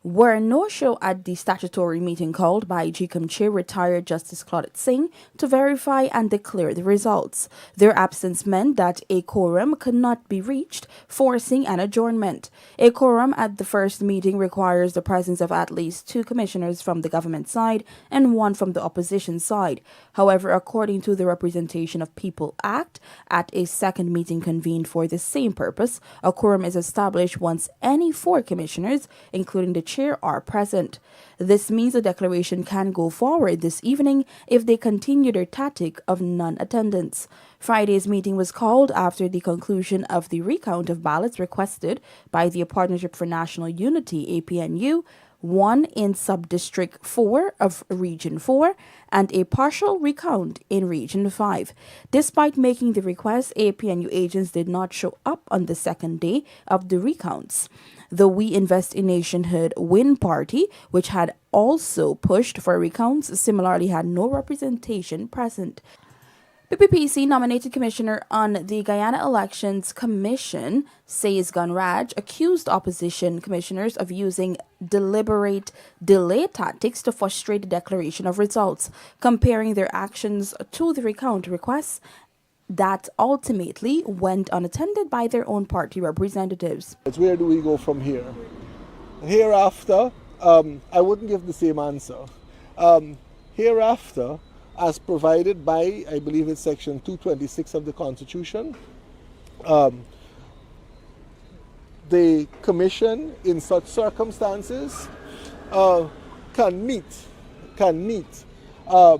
were no-show at the statutory meeting called by GECOM Chair retired Justice Claudette Singh to verify and declare the results. Their absence meant that a quorum could not be reached, forcing an adjournment. A quorum at the first meeting requires the presence of at least 2 commissioners from the government side and 1 from the opposition side. However, according to the Representation of People Act, at a second meeting convened for the same purpose, a quorum is established once any 4 commissioners, including the chair, are present. This means the declaration can go forward this evening if they continue their tactic of non-attendance. Friday's meeting was called after the conclusion of the recount of ballots requested by the Partnership for National Unity (APNU), 1 in Subdistrict 4 of Region 4, and a partial recount in Region 5. Despite making the request, APNU agents did not show up on the second day of the recounts. The We Invest in Nationhood Win Party, which had also pushed for recounts, similarly had no representation present. PPPC nominated commissioner on the Guyana Elections Commission, Says Gunraj, accused opposition commissioners of using deliberate delay tactics to frustrate the declaration of results, comparing their actions to the recount requests that ultimately went unattended by their own party representatives. Where do we go from here? Hereafter, I wouldn't give the same answer. Hereafter, as provided by, I believe it's section 226 of the Constitution, the Commission in such circumstances can meet 2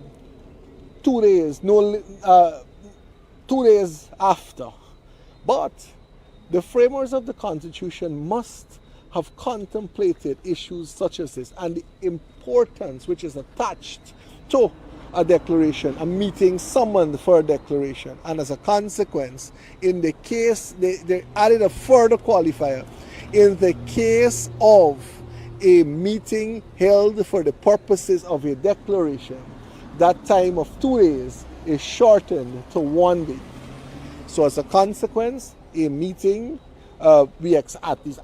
days, 2 days after. But the framers of the Constitution must have contemplated issues such as this and the importance which is attached to a declaration, a meeting summoned for a declaration. And as a consequence, in the case, they added a further qualifier. In the case of a meeting held for the purposes of a declaration, that time of 2 days is shortened to 1 day. So as a consequence, a meeting, at least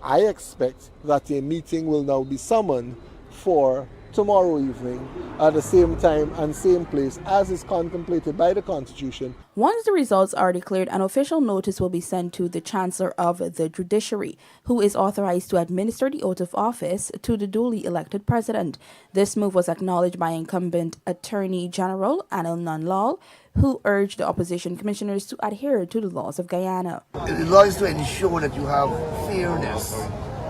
I expect that a meeting will now be summoned for tomorrow evening at the same time and same place as is contemplated by the Constitution. Once the results are declared, an official notice will be sent to the Chancellor of the Judiciary, who is authorized to administer the oath of office to the duly elected president. This move was acknowledged by incumbent Attorney General Anil Nandlal, who urged the opposition commissioners to adhere to the laws of Guyana. The law is to ensure that you have fairness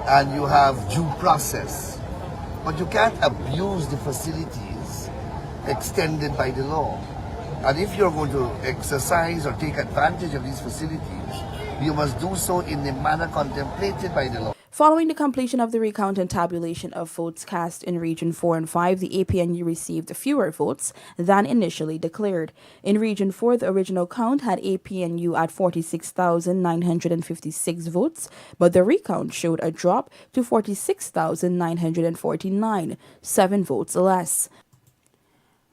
and you have due process. But you can't abuse the facilities extended by the law. And if you're going to exercise or take advantage of these facilities, you must do so in the manner contemplated by the law. Following the completion of the recount and tabulation of votes cast in Region 4 and 5, the APNU received fewer votes than initially declared. In Region 4, the original count had APNU at 46,956 votes, but the recount showed a drop to 46,949, 7 votes less.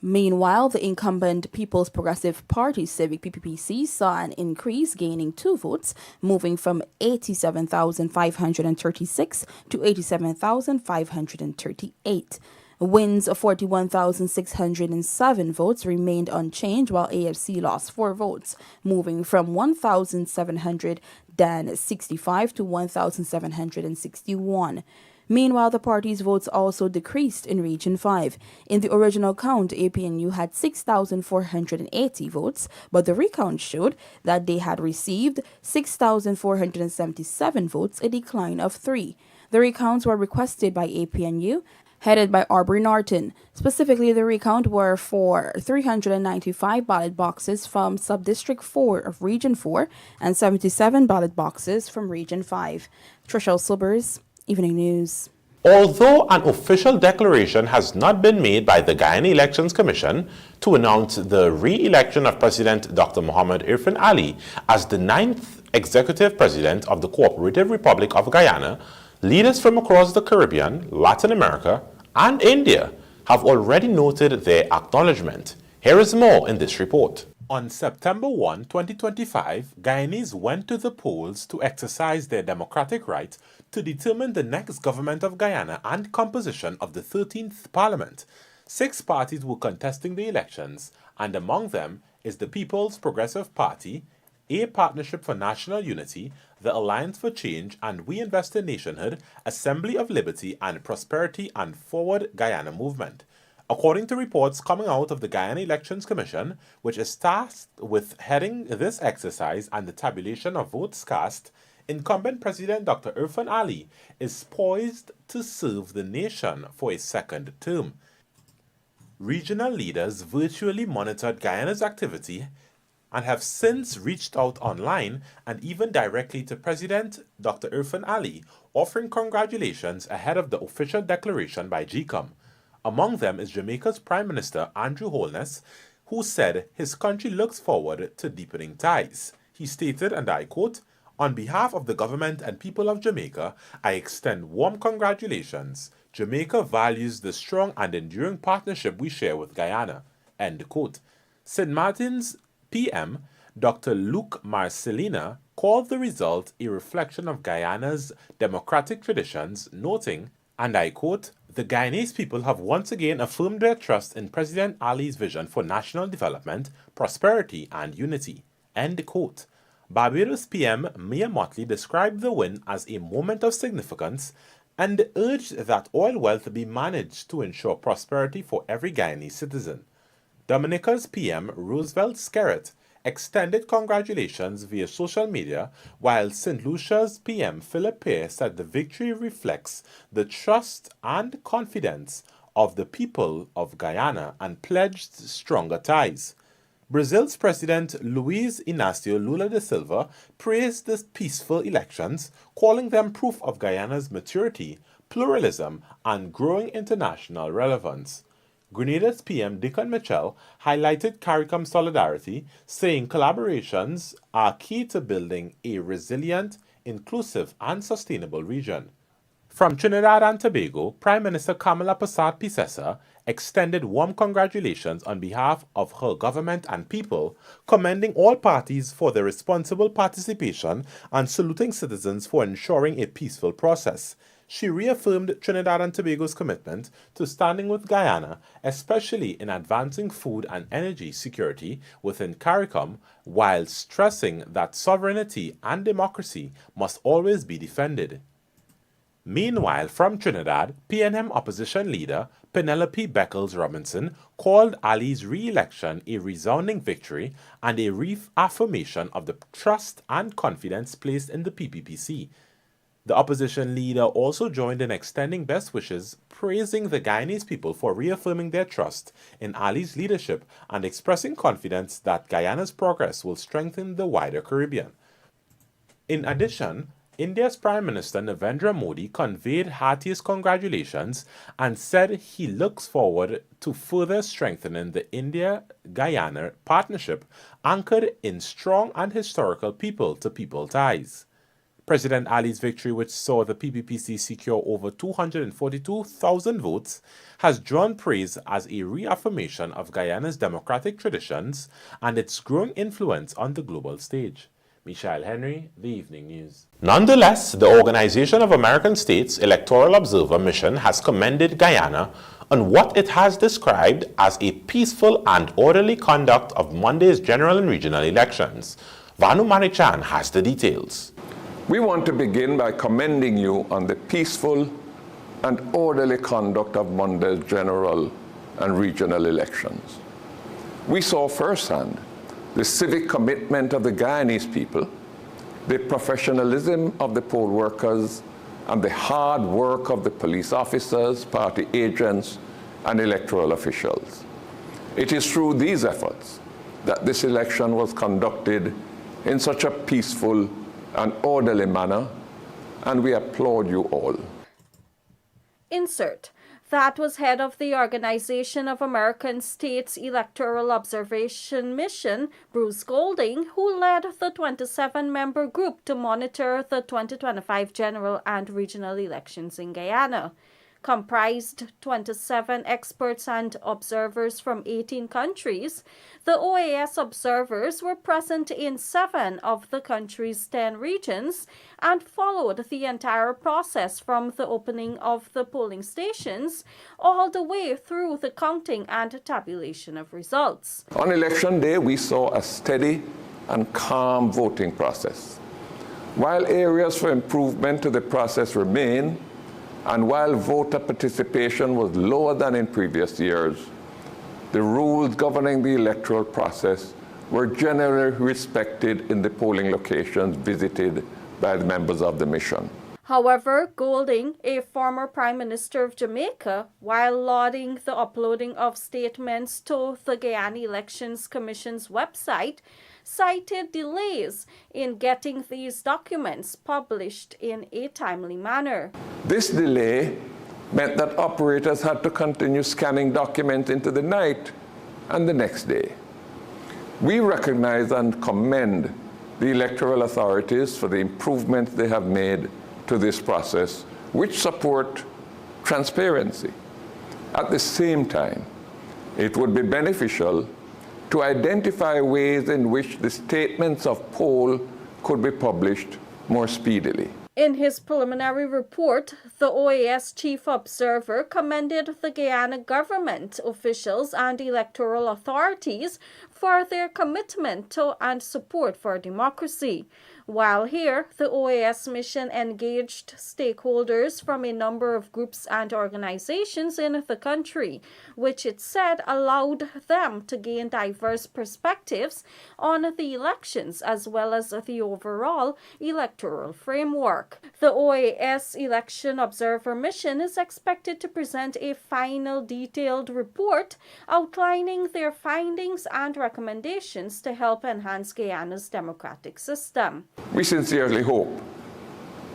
Meanwhile, the incumbent People's Progressive Party Civic PPPC saw an increase, gaining 2 votes, moving from 87,536 to 87,538. Wins of 41,607 votes remained unchanged, while AFC lost 4 votes, moving from 1,765 to 1,761. Meanwhile, the party's votes also decreased in Region 5. In the original count, APNU had 6,480 votes, but the recount showed that they had received 6,477 votes, a decline of 3. The recounts were requested by APNU, headed by Aubrey Norton. Specifically, the recount were for 395 ballot boxes from Subdistrict 4 of Region 4 and 77 ballot boxes from Region 5. Trishelle Silbers, Evening News. Although an official declaration has not been made by the Guyana Elections Commission to announce the re-election of President Dr. Mohamed Irfaan Ali as the 9th Executive President of the Cooperative Republic of Guyana, leaders from across the Caribbean, Latin America, and India have already noted their acknowledgement. Here is more in this report. On September 1, 2025, Guyanese went to the polls to exercise their democratic right to determine the next government of Guyana and composition of the 13th Parliament. 6 parties were contesting the elections, and among them is the People's Progressive Party, A Partnership for National Unity, the Alliance for Change, and We Invest in Nationhood, Assembly of Liberty and Prosperity, and Forward Guyana Movement. According to reports coming out of the Guyana Elections Commission, which is tasked with heading this exercise and the tabulation of votes cast, incumbent President Dr. Irfaan Ali is poised to serve the nation for a second term. Regional leaders virtually monitored Guyana's activity and have since reached out online and even directly to President Dr. Irfaan Ali, offering congratulations ahead of the official declaration by GECOM. Among them is Jamaica's Prime Minister Andrew Holness, who said his country looks forward to deepening ties. He stated, and I quote, "On behalf of the government and people of Jamaica, I extend warm congratulations. Jamaica values the strong and enduring partnership we share with Guyana." End quote. St. Martin's PM, Dr. Luke Marcelina, called the result a reflection of Guyana's democratic traditions, noting, and I quote, "The Guyanese people have once again affirmed their trust in President Ali's vision for national development, prosperity, and unity." End quote. Barbados PM Mia Motley described the win as a moment of significance and urged that oil wealth be managed to ensure prosperity for every Guyanese citizen. Dominica's PM Roosevelt Skerritt extended congratulations via social media, while St. Lucia's PM Philip Pear said the victory reflects the trust and confidence of the people of Guyana and pledged stronger ties. Brazil's President Luiz Inácio Lula da Silva praised the peaceful elections, calling them proof of Guyana's maturity, pluralism, and growing international relevance. Grenada's PM Dickon Mitchell highlighted CARICOM solidarity, saying collaborations are key to building a resilient, inclusive, and sustainable region. From Trinidad and Tobago, Prime Minister Kamala Persad-Pisesa extended warm congratulations on behalf of her government and people, commending all parties for their responsible participation and saluting citizens for ensuring a peaceful process. She reaffirmed Trinidad and Tobago's commitment to standing with Guyana, especially in advancing food and energy security within CARICOM, while stressing that sovereignty and democracy must always be defended. Meanwhile, from Trinidad, PNM opposition leader Penelope Beckles-Robinson called Ali's re-election a resounding victory and a reaffirmation of the trust and confidence placed in the PPPC. The opposition leader also joined in extending best wishes, praising the Guyanese people for reaffirming their trust in Ali's leadership and expressing confidence that Guyana's progress will strengthen the wider Caribbean. In addition, India's Prime Minister Narendra Modi conveyed heartiest congratulations and said he looks forward to further strengthening the India-Guyana partnership anchored in strong and historical people-to-people ties. President Ali's victory, which saw the PPPC secure over 242,000 votes, has drawn praise as a reaffirmation of Guyana's democratic traditions and its growing influence on the global stage. Michelle Henry, The Evening News. Nonetheless, the Organization of American States Electoral Observer Mission has commended Guyana on what it has described as a peaceful and orderly conduct of Monday's general and regional elections. Vanu Marichan has the details. We want to begin by commending you on the peaceful and orderly conduct of Monday's general and regional elections. We saw firsthand the civic commitment of the Guyanese people, the professionalism of the poll workers, and the hard work of the police officers, party agents, and electoral officials. It is through these efforts that this election was conducted in such a peaceful and orderly manner, and we applaud you all. Insert. That was head of the Organization of American States Electoral Observation Mission, Bruce Golding, who led the 27-member group to monitor the 2025 general and regional elections in Guyana. comprised 27 experts and observers from 18 countries. The OAS observers were present in 7 of the country's 10 regions and followed the entire process from the opening of the polling stations all the way through the counting and tabulation of results. On election day, we saw a steady and calm voting process. While areas for improvement to the process remain, and while voter participation was lower than in previous years, the rules governing the electoral process were generally respected in the polling locations visited by the members of the mission. However, Golding, a former Prime Minister of Jamaica, while lauding the uploading of statements to the Guyana Elections Commission's website, cited delays in getting these documents published in a timely manner. This delay meant that operators had to continue scanning documents into the night and the next day. We recognize and commend the electoral authorities for the improvements they have made to this process, which support transparency. At the same time, it would be beneficial to identify ways in which the statements of poll could be published more speedily. In his preliminary report, the OAS chief observer commended the Guyana government officials and electoral authorities for their commitment to and support for democracy. While here, the OAS mission engaged stakeholders from a number of groups and organizations in the country, which it said allowed them to gain diverse perspectives on the elections as well as the overall electoral framework. The OAS Election Observer Mission is expected to present a final detailed report outlining their findings and recommendations to help enhance Guyana's democratic system. We sincerely hope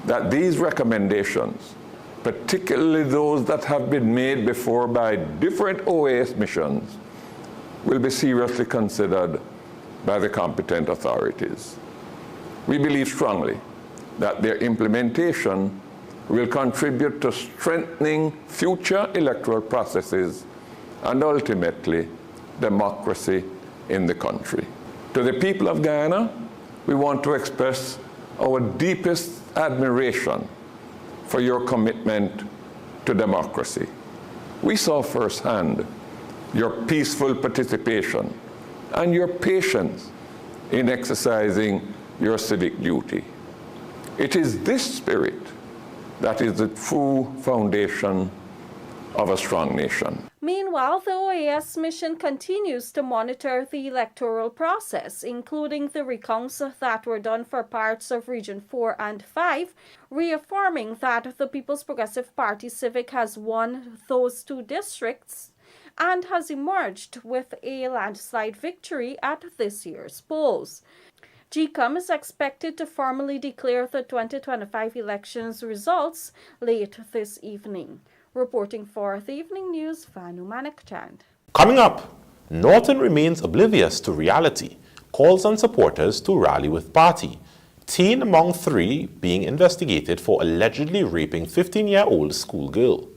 that these recommendations, particularly those that have been made before by different OAS missions, will be seriously considered by the competent authorities. We believe strongly that their implementation will contribute to strengthening future electoral processes and ultimately democracy in the country. To the people of Guyana, we want to express our deepest admiration for your commitment to democracy. We saw firsthand your peaceful participation and your patience in exercising your civic duty. It is this spirit that is the true foundation of a strong nation. Meanwhile, the OAS mission continues to monitor the electoral process, including the recounts that were done for parts of Region 4 and 5, reaffirming that the People's Progressive Party Civic has won those 2 districts and has emerged with a landslide victory at this year's polls. GECOM is expected to formally declare the 2025 elections results late this evening. Reporting for the Evening News, Vanu Manakchand. Coming up, Norton remains oblivious to reality, calls on supporters to rally with party. Teen among 3 being investigated for allegedly raping 15-year-old schoolgirl.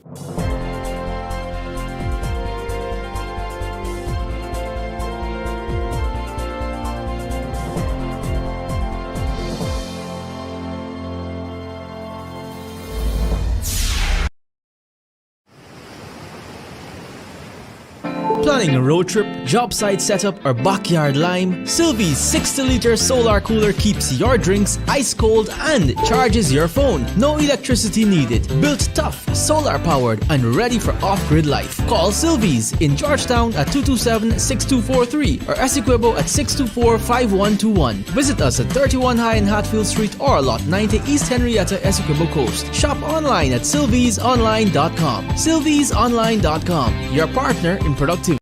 Planning a road trip, job site setup, or backyard lime? Sylvie's 60-liter solar cooler keeps your drinks ice cold and charges your phone. No electricity needed. Built tough, solar powered, and ready for off-grid life. Call Sylvie's in Georgetown at 227-6243 or Essequibo at 624-5121. Visit us at 31 High and Hatfield Street or Lot 90 East Henrietta, Essequibo Coast. Shop online at sylviesonline.com. sylviesonline.com, your partner in productivity.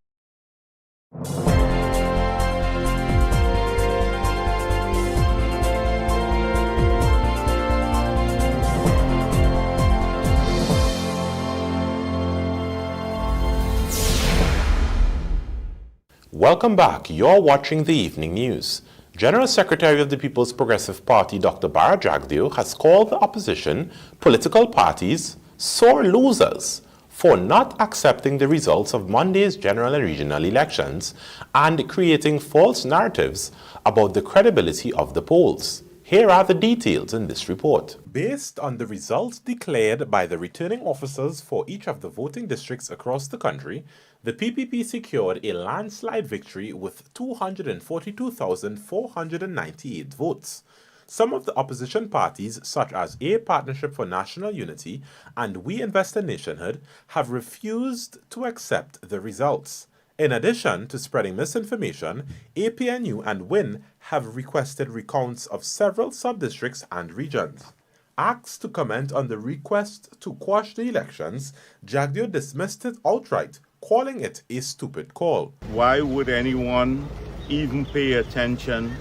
Welcome back. You're watching the Evening News. General Secretary of the People's Progressive Party, Dr. Jagdeo, has called the opposition, political parties, sore losers for not accepting the results of Monday's general and regional elections and creating false narratives about the credibility of the polls. Here are the details in this report. Based on the results declared by the returning officers for each of the voting districts across the country, the PPP secured a landslide victory with 242,498 votes. Some of the opposition parties, such as A Partnership for National Unity and We Invest in Nationhood, have refused to accept the results. In addition to spreading misinformation, APNU and WIN have requested recounts of several sub-districts and regions. Asked to comment on the request to quash the elections, Jagdeo dismissed it outright, calling it a stupid call. Why would anyone even pay attention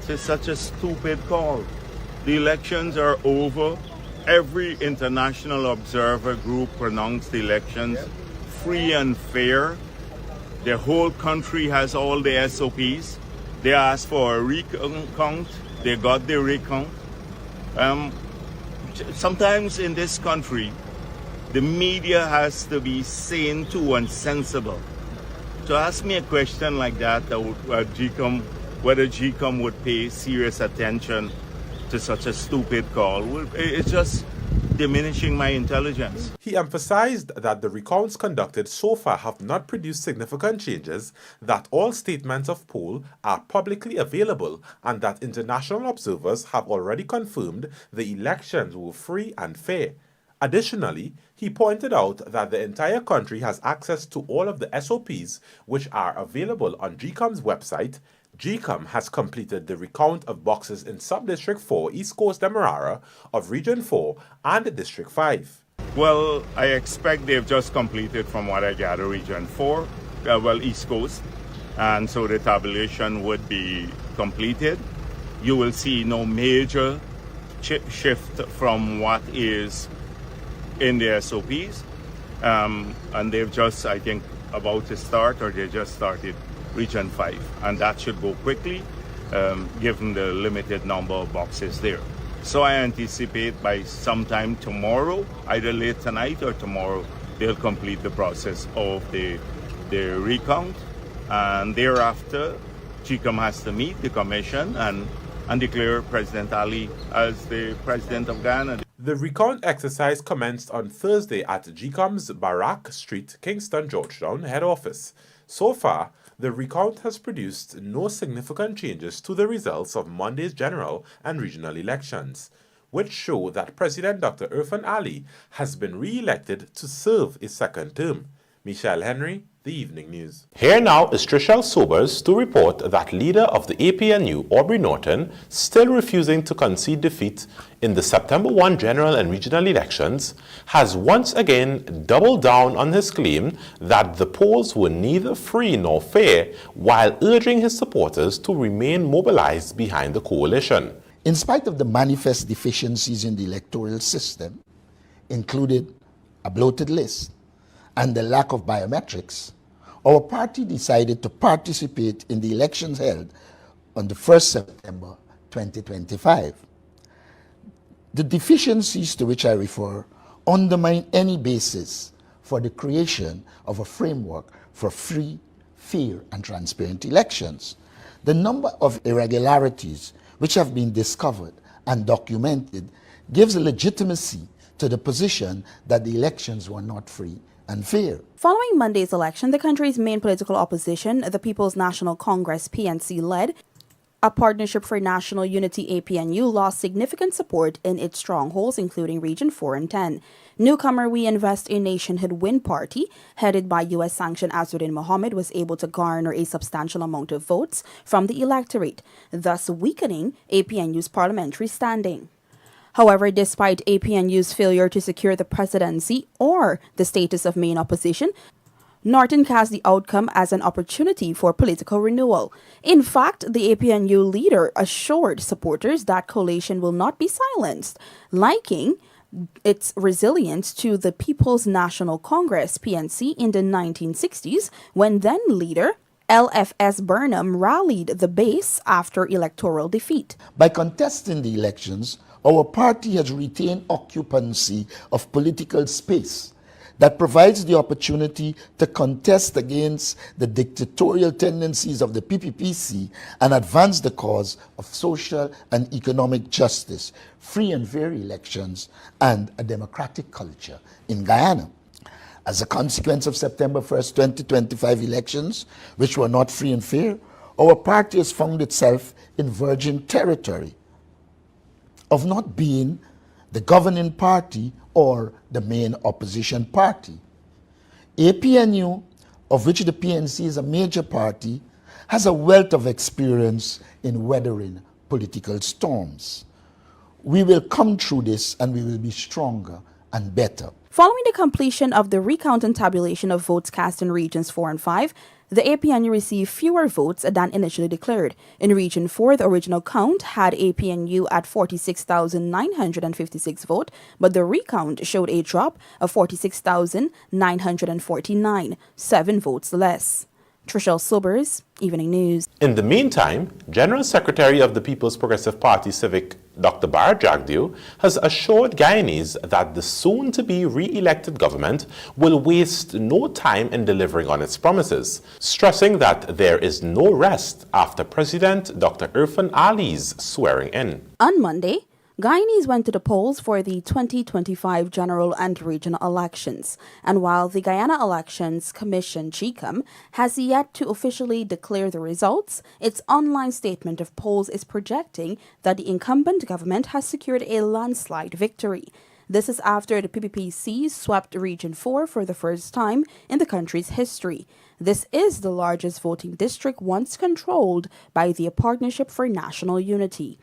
to such a stupid call? The elections are over. Every international observer group pronounced the elections free and fair. The whole country has all the SOPs. They asked for a recount. They got the recount. Sometimes in this country, the media has to be sane too and sensible. To ask me a question like that, whether GECOM would pay serious attention to such a stupid call, it's just diminishing my intelligence. He emphasized that the recounts conducted so far have not produced significant changes, that all statements of poll are publicly available, and that international observers have already confirmed the elections were free and fair. Additionally, he pointed out that the entire country has access to all of the SOPs which are available on GECOM's website. GECOM has completed the recount of boxes in Sub-District 4, East Coast Demerara, of Region 4 and District 5. Well, I expect they've just completed, from what I gather, Region 4, East Coast, and so the tabulation would be completed. You will see no major shift from what is in the SOPs, and they've just, I think, about to start, or they just started Region 5, and that should go quickly given the limited number of boxes there. So I anticipate by sometime tomorrow, either late tonight or tomorrow, they'll complete the process of the recount, and thereafter GECOM has to meet the commission and declare President Ali as the President of Ghana. The recount exercise commenced on Thursday at GECOM's Barak Street, Kingston, Georgetown head office. So far, the recount has produced no significant changes to the results of Monday's general and regional elections, which show that President Dr. IRFAAN Ali has been re-elected to serve a second term. Michelle Henry, The Evening News. Here now is Trishelle Sobers to report that leader of the APNU, Aubrey Norton, still refusing to concede defeat in the September 1 general and regional elections, has once again doubled down on his claim that the polls were neither free nor fair, while urging his supporters to remain mobilized behind the coalition. In spite of the manifest deficiencies in the electoral system, including a bloated list and the lack of biometrics, our party decided to participate in the elections held on the 1st September 2025. The deficiencies to which I refer undermine any basis for the creation of a framework for free, fair, and transparent elections. The number of irregularities which have been discovered and documented gives legitimacy to the position that the elections were not free and fair. Following Monday's election, the country's main political opposition, the People's National Congress (PNC) led a Partnership for National Unity (APNU) lost significant support in its strongholds, including Region 4 and 10. Newcomer We Invest in Nationhood Win Party, headed by U.S.-sanctioned Azzuddin Mohammed, was able to garner a substantial amount of votes from the electorate, thus weakening APNU's parliamentary standing. However, despite APNU's failure to secure the presidency or the status of main opposition, Norton cast the outcome as an opportunity for political renewal. In fact, the APNU leader assured supporters that coalition will not be silenced, likening its resilience to the People's National Congress (PNC) in the 1960s, when then-leader LFS Burnham rallied the base after electoral defeat. By contesting the elections our party has retained occupancy of political space that provides the opportunity to contest against the dictatorial tendencies of the PPPC and advance the cause of social and economic justice, free and fair elections, and a democratic culture in Guyana. As a consequence of September 1st, 2025 elections, which were not free and fair, our party has found itself in virgin territory of not being the governing party or the main opposition party. APNU, of which the PNC is a major party, has a wealth of experience in weathering political storms. We will come through this and we will be stronger and better. Following the completion of the recount and tabulation of votes cast in Regions 4 and 5, the APNU received fewer votes than initially declared. In Region 4, the original count had APNU at 46,956 votes, but the recount showed a drop of 46,949, 7 votes less. Trishelle Sobers, Evening News. In the meantime, General Secretary of the People's Progressive Party Civic, Dr. Jagdeo, has assured Guyanese that the soon-to-be re-elected government will waste no time in delivering on its promises, stressing that there is no rest after President Dr. IRFAAN Ali's swearing in. On Monday, Guyanese went to the polls for the 2025 general and regional elections, and while the Guyana Elections Commission GECOM has yet to officially declare the results, its online statement of polls is projecting that the incumbent government has secured a landslide victory. This is after the PPPC swept Region 4 for the first time in the country's history. This is the largest voting district once controlled by the Partnership for National Unity.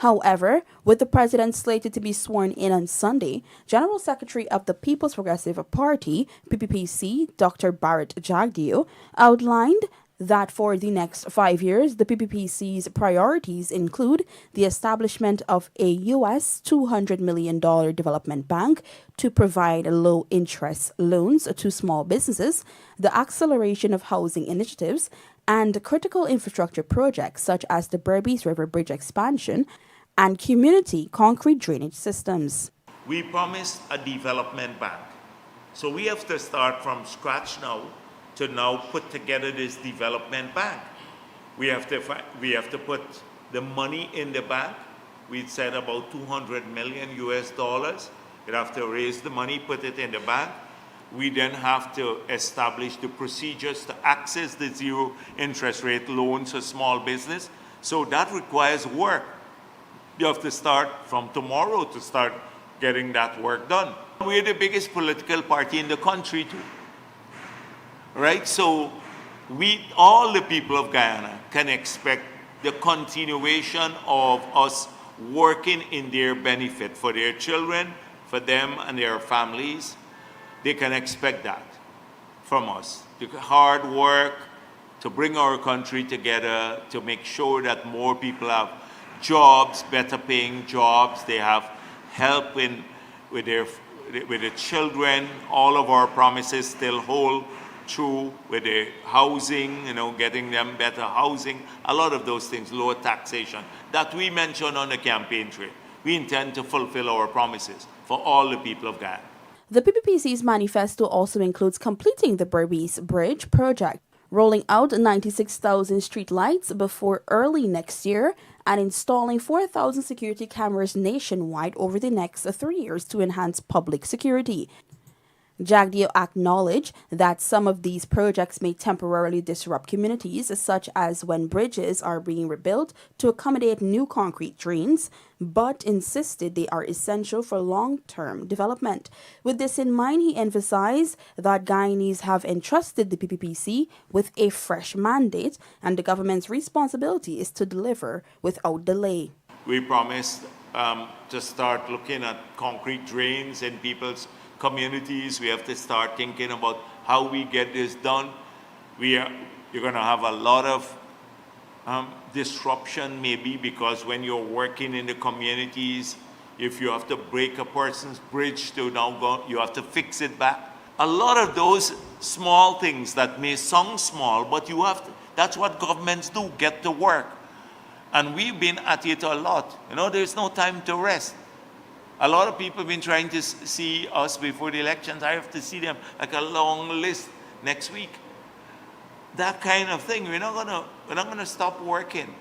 However, with the president slated to be sworn in on Sunday, General Secretary of the People's Progressive Party, PPPC, Dr. Jagdeo, outlined that for the next 5 years, the PPPC's priorities include the establishment of a U.S. $200 million development bank to provide low-interest loans to small businesses, the acceleration of housing initiatives, and critical infrastructure projects such as the Berbice River Bridge expansion and community concrete drainage systems. We promised a development bank. So we have to start from scratch now to now put together this development bank. We have to put the money in the bank. We'd said about $200 million US. We'd have to raise the money, put it in the bank. We then have to establish the procedures to access the zero interest rate loans for small business. So that requires work. You have to start from tomorrow to start getting that work done. We're the biggest political party in the country too, right? So all the people of Guyana can expect the continuation of us working in their benefit for their children, for them and their families. They can expect that from us. The hard work to bring our country together, to make sure that more people have jobs, better paying jobs, they have help with the children. All of our promises still hold true with the housing, getting them better housing, a lot of those things, lower taxation, that we mentioned on the campaign trail. We intend to fulfill our promises for all the people of Guyana. The PPPC's manifesto also includes completing the Berbice Bridge project, rolling out 96,000 street lights before early next year, and installing 4,000 security cameras nationwide over the next 3 years to enhance public security. Jagdeo acknowledged that some of these projects may temporarily disrupt communities, such as when bridges are being rebuilt to accommodate new concrete drains, but insisted they are essential for long-term development. With this in mind, he emphasized that Guyanese have entrusted the PPPC with a fresh mandate, and the government's responsibility is to deliver without delay. We promised to start looking at concrete drains in people's communities. We have to start thinking about how we get this done. You're going to have a lot of disruption maybe, because when you're working in the communities, if you have to break a person's bridge to now go, you have to fix it back. A lot of those small things that may sound small, but that's what governments do, get to work. And we've been at it a lot. You know, there's no time to rest. A lot of people have been trying to see us before the elections. I have to see them like a long list next week. That kind of thing. We're not gonna stop working.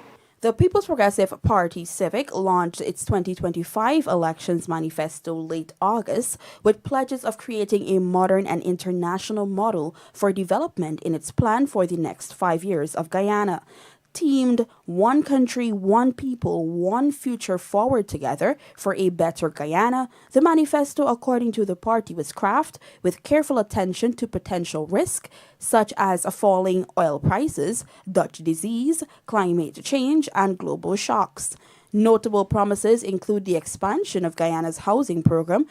The People's Progressive Party Civic launched its 2025 elections manifesto late August with pledges of creating a modern and international model for development in its plan for the next 5 years of Guyana. Teamed One Country, One People, One Future Forward Together for a Better Guyana, the manifesto, according to the party, was crafted with careful attention to potential risk, such as falling oil prices, Dutch disease, climate change, and global shocks. Notable promises include the expansion of Guyana's housing program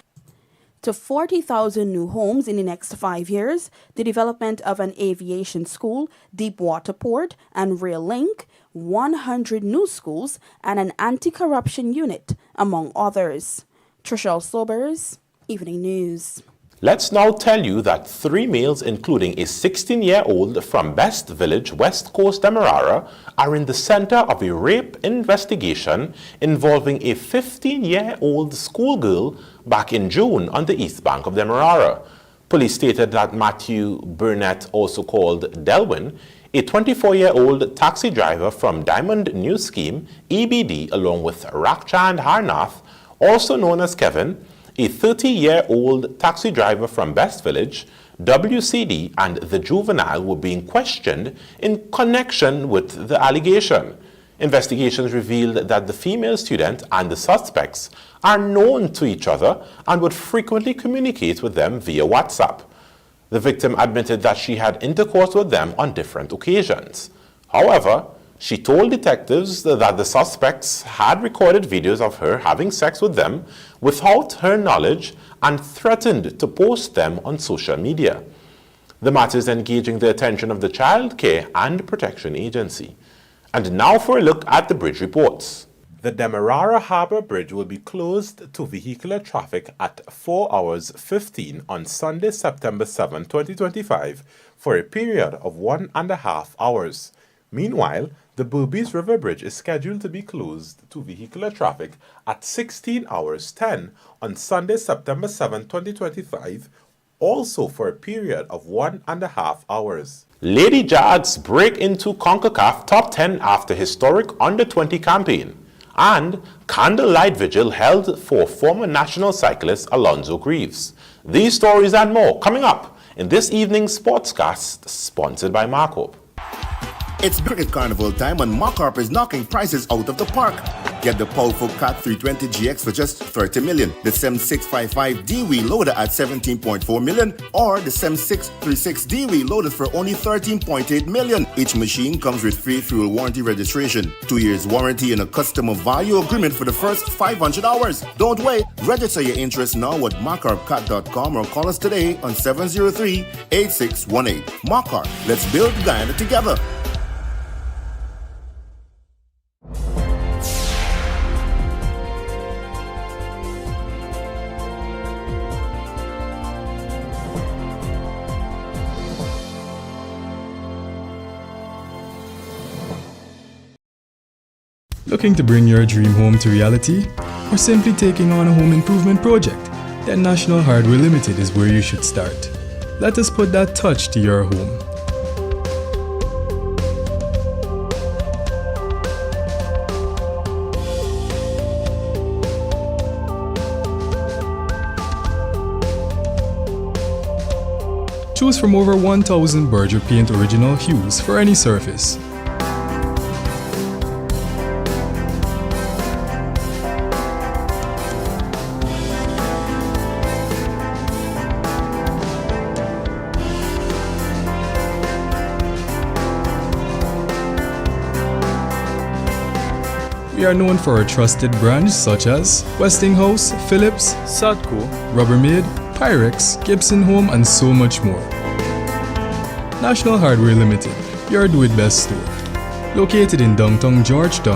to 40,000 new homes in the next 5 years, the development of an aviation school, deep water port, and rail link, 100 new schools, and an anti-corruption unit, among others. Trishelle Sobers, Evening News. Let's now tell you that 3 males, including a 16-year-old from Best Village, West Coast, Demerara, are in the center of a rape investigation involving a 15-year-old schoolgirl back in June on the east bank of Demerara. Police stated that Matthew Burnett, also called Delwyn, a 24-year-old taxi driver from Diamond New Scheme, EBD, along with Rakchand Harnath, also known as Kevin, a 30-year-old taxi driver from Best Village, WCD, and the juvenile were being questioned in connection with the allegation. Investigations revealed that the female student and the suspects are known to each other and would frequently communicate with them via WhatsApp. The victim admitted that she had intercourse with them on different occasions. However, she told detectives that the suspects had recorded videos of her having sex with them without her knowledge and threatened to post them on social media. The matter is engaging the attention of the Child Care and Protection Agency. And now for a look at the bridge reports. The Demerara Harbour Bridge will be closed to vehicular traffic at 4 hours 15 on Sunday, September 7, 2025 for a period of 1.5 hours. Meanwhile, the Berbice River Bridge is scheduled to be closed to vehicular traffic at 16 hours 10 on Sunday, September 7, 2025, also for a period of 1.5 hours. Lady Jags break into CONCACAF Top 10 after historic Under-20 campaign, and candlelight vigil held for former national cyclist Alonzo Greaves. These stories and more coming up in this evening's Sportscast, sponsored by Markup. It's Cricket Carnival time and Markup is knocking prices out of the park. Get the powerful CAT 320 GX for just 30 million, the SEM 655D reloader at 17.4 million, or the SEM 636D reloader for only 13.8 million. Each machine comes with free fuel warranty registration, 2 years warranty and a customer value agreement for the first 500 hours. Don't wait. Register your interest now at markupcat.com or call us today on 703-8618. Markup, let's build Guyana together. Looking to bring your dream home to reality? Or simply taking on a home improvement project? Then National Hardware Limited is where you should start. Let us put that touch to your home. Choose from over 1,000 Berger Paint original hues for any surface. We are known for our trusted brands such as Westinghouse, Philips, Sadco, Rubbermaid, Pyrex, Gibson Home, and so much more. National Hardware Limited, your do-it-best store. Located in downtown Georgetown